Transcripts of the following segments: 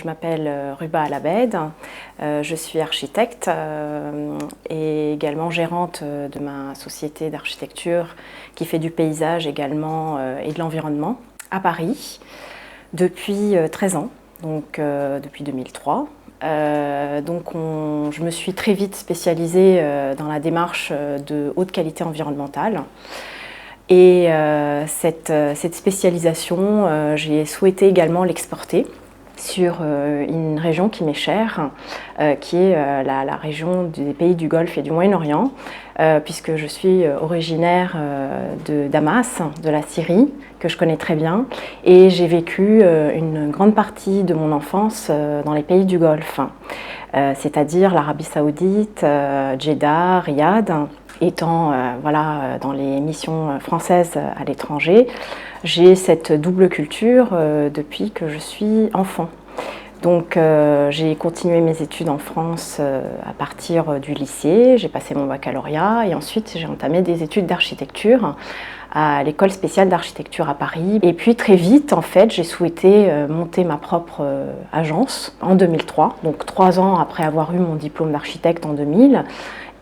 Je m'appelle Ruba Alabed, je suis architecte et également gérante de ma société d'architecture qui fait du paysage également et de l'environnement à Paris depuis 13 ans, donc depuis 2003. Je me suis très vite spécialisée dans la démarche de haute qualité environnementale. Et cette spécialisation, j'ai souhaité également l'exporter sur une région qui m'est chère, qui est la région des pays du Golfe et du Moyen-Orient, puisque je suis originaire de Damas, de la Syrie, que je connais très bien, et j'ai vécu une grande partie de mon enfance dans les pays du Golfe, c'est-à-dire l'Arabie Saoudite, Jeddah, Riyad. Étant dans les missions françaises à l'étranger, j'ai cette double culture depuis que je suis enfant. Donc j'ai continué mes études en France à partir du lycée, j'ai passé mon baccalauréat et ensuite j'ai entamé des études d'architecture à l'école spéciale d'architecture à Paris. Et puis très vite, en fait, j'ai souhaité monter ma propre agence en 2003, donc 3 ans après avoir eu mon diplôme d'architecte en 2000.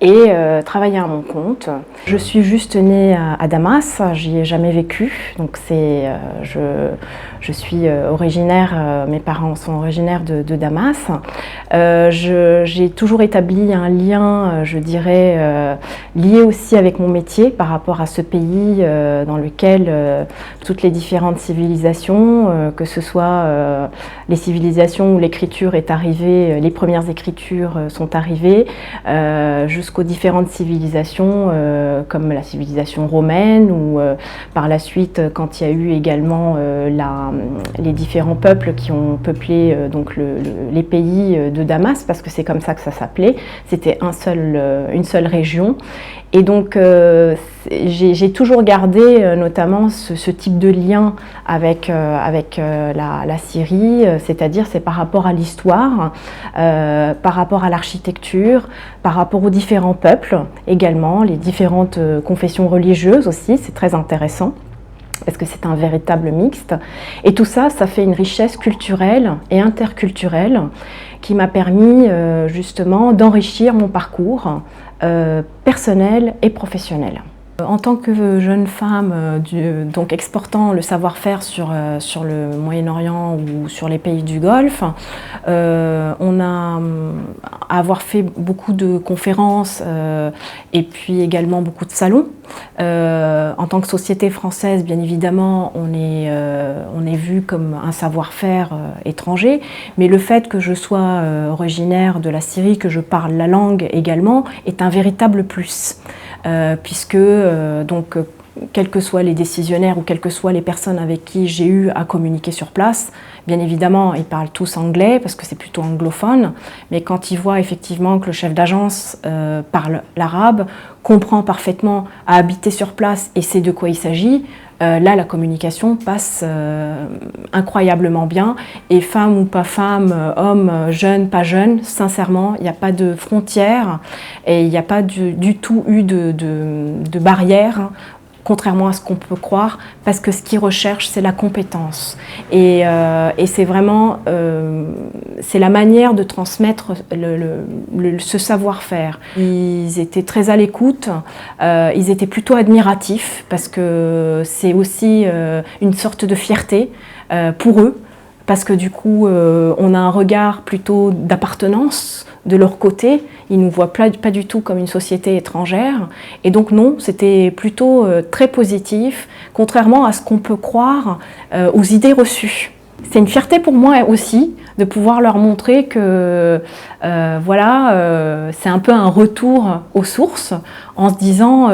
Et travailler à mon compte. Je suis juste née à Damas, j'y ai jamais vécu, donc je suis originaire, mes parents sont originaires de Damas. J'ai toujours établi un lien, je dirais, lié aussi avec mon métier par rapport à ce pays dans lequel toutes les différentes civilisations, que ce soit les civilisations où l'écriture est arrivée, les premières écritures sont arrivées, jusqu'aux différentes civilisations comme la civilisation romaine ou par la suite quand il y a eu également les différents peuples qui ont peuplé les pays de Damas, parce que c'est comme ça que ça s'appelait, c'était une seule région. Et donc j'ai toujours gardé notamment ce type de lien avec la Syrie, c'est-à-dire c'est par rapport à l'histoire, par rapport à l'architecture, par rapport aux différents peuples également, les différentes confessions religieuses aussi, c'est très intéressant parce que c'est un véritable mixte. Et tout ça, ça fait une richesse culturelle et interculturelle qui m'a permis justement d'enrichir mon parcours personnel et professionnel. En tant que jeune femme, donc exportant le savoir-faire sur le Moyen-Orient ou sur les pays du Golfe, on a avoir fait beaucoup de conférences et puis également beaucoup de salons. En tant que société française, bien évidemment, on est vu comme un savoir-faire étranger, mais le fait que je sois originaire de la Syrie, que je parle la langue également, est un véritable plus, puisque quels que soient les décisionnaires ou quelles que soient les personnes avec qui j'ai eu à communiquer sur place, bien évidemment, ils parlent tous anglais parce que c'est plutôt anglophone, mais quand ils voient effectivement que le chef d'agence parle l'arabe, comprend parfaitement à habiter sur place et sait de quoi il s'agit, là la communication passe incroyablement bien, et femme ou pas femme, homme, jeune, pas jeune, sincèrement, il n'y a pas de frontières et il n'y a pas du tout eu de barrière, contrairement à ce qu'on peut croire, parce que ce qu'ils recherchent, c'est la compétence. Et c'est vraiment c'est la manière de transmettre ce savoir-faire. Ils étaient très à l'écoute, ils étaient plutôt admiratifs, parce que c'est aussi une sorte de fierté pour eux, parce que du coup, on a un regard plutôt d'appartenance de leur côté. Ils ne nous voient pas du tout comme une société étrangère. Et donc non, c'était plutôt très positif, contrairement à ce qu'on peut croire aux idées reçues. C'est une fierté pour moi aussi de pouvoir leur montrer que c'est un peu un retour aux sources, en se disant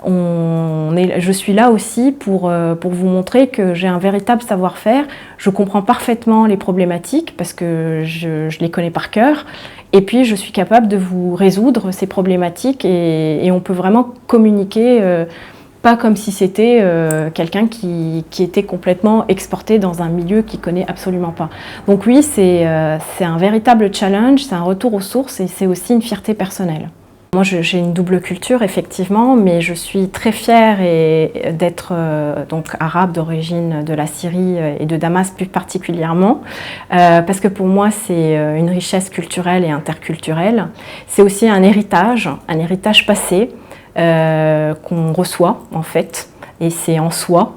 je suis là aussi pour vous montrer que j'ai un véritable savoir-faire, je comprends parfaitement les problématiques parce que je les connais par cœur, et puis je suis capable de vous résoudre ces problématiques, et on peut vraiment communiquer pas comme si c'était quelqu'un qui était complètement exporté dans un milieu qu'il ne connaît absolument pas. Donc oui, c'est un véritable challenge, c'est un retour aux sources et c'est aussi une fierté personnelle. Moi, j'ai une double culture, effectivement, mais je suis très fière d'être donc arabe d'origine de la Syrie et de Damas plus particulièrement, parce que pour moi, c'est une richesse culturelle et interculturelle. C'est aussi un héritage passé qu'on reçoit, en fait, et c'est en soi.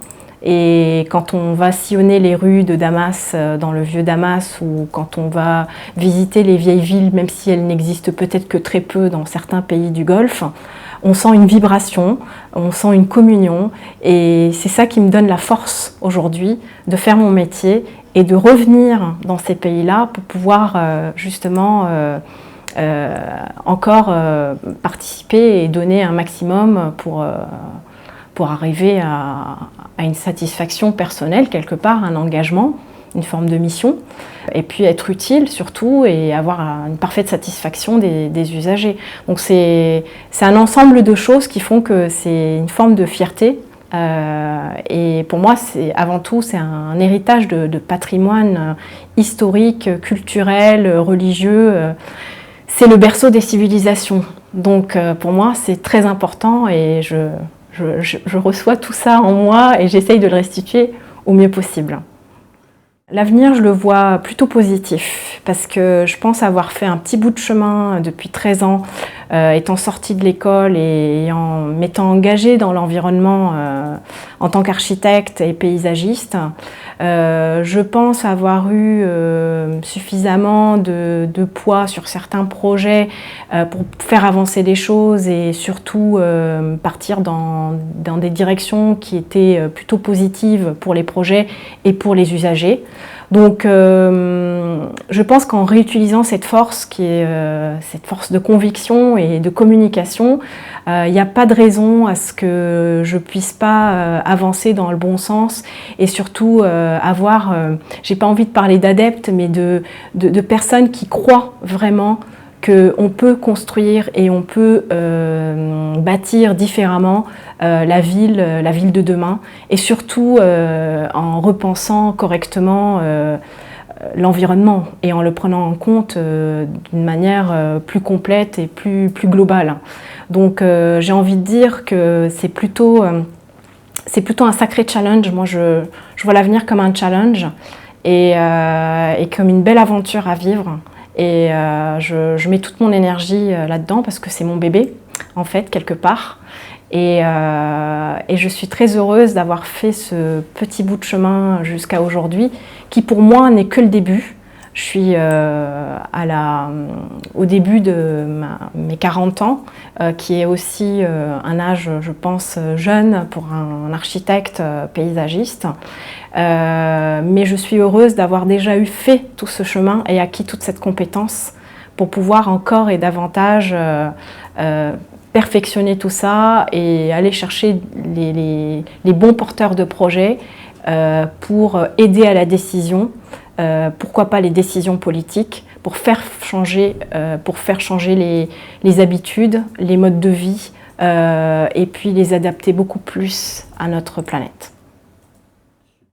Et quand on va sillonner les rues de Damas, dans le vieux Damas, ou quand on va visiter les vieilles villes, même si elles n'existent peut-être que très peu dans certains pays du Golfe, on sent une vibration, on sent une communion. Et c'est ça qui me donne la force aujourd'hui de faire mon métier et de revenir dans ces pays-là pour pouvoir justement encore participer et donner un maximum pour arriver à une satisfaction personnelle, quelque part, un engagement, une forme de mission, et puis être utile surtout et avoir une parfaite satisfaction des usagers. Donc c'est un ensemble de choses qui font que c'est une forme de fierté. Et pour moi, avant tout, c'est un héritage de patrimoine historique, culturel, religieux. C'est le berceau des civilisations. Donc pour moi, c'est très important et je reçois tout ça en moi et j'essaye de le restituer au mieux possible. L'avenir, je le vois plutôt positif parce que je pense avoir fait un petit bout de chemin depuis 13 ans, étant sortie de l'école et en m'étant engagée dans l'environnement en tant qu'architecte et paysagiste. Je pense avoir eu suffisamment de poids sur certains projets pour faire avancer les choses et surtout partir dans des directions qui étaient plutôt positives pour les projets et pour les usagers. Donc je pense qu'en réutilisant cette force qui est cette force de conviction et de communication, il n'y a pas de raison à ce que je puisse pas avancer dans le bon sens et surtout j'ai pas envie de parler d'adeptes, mais de personnes qui croient vraiment qu'on peut construire et on peut bâtir différemment la ville de demain et surtout en repensant correctement l'environnement et en le prenant en compte d'une manière plus complète et plus globale. Donc j'ai envie de dire que c'est plutôt un sacré challenge. Moi je vois l'avenir comme un challenge et comme une belle aventure à vivre. Et je mets toute mon énergie là-dedans parce que c'est mon bébé, en fait, quelque part. Et je suis très heureuse d'avoir fait ce petit bout de chemin jusqu'à aujourd'hui, qui pour moi n'est que le début. Je suis au début de mes 40 ans, qui est aussi un âge, je pense, jeune pour un architecte paysagiste. Mais je suis heureuse d'avoir déjà fait tout ce chemin et acquis toute cette compétence pour pouvoir encore et davantage perfectionner tout ça et aller chercher les bons porteurs de projets pour aider à la décision, pourquoi pas les décisions politiques, pour faire changer les habitudes, les modes de vie et puis les adapter beaucoup plus à notre planète.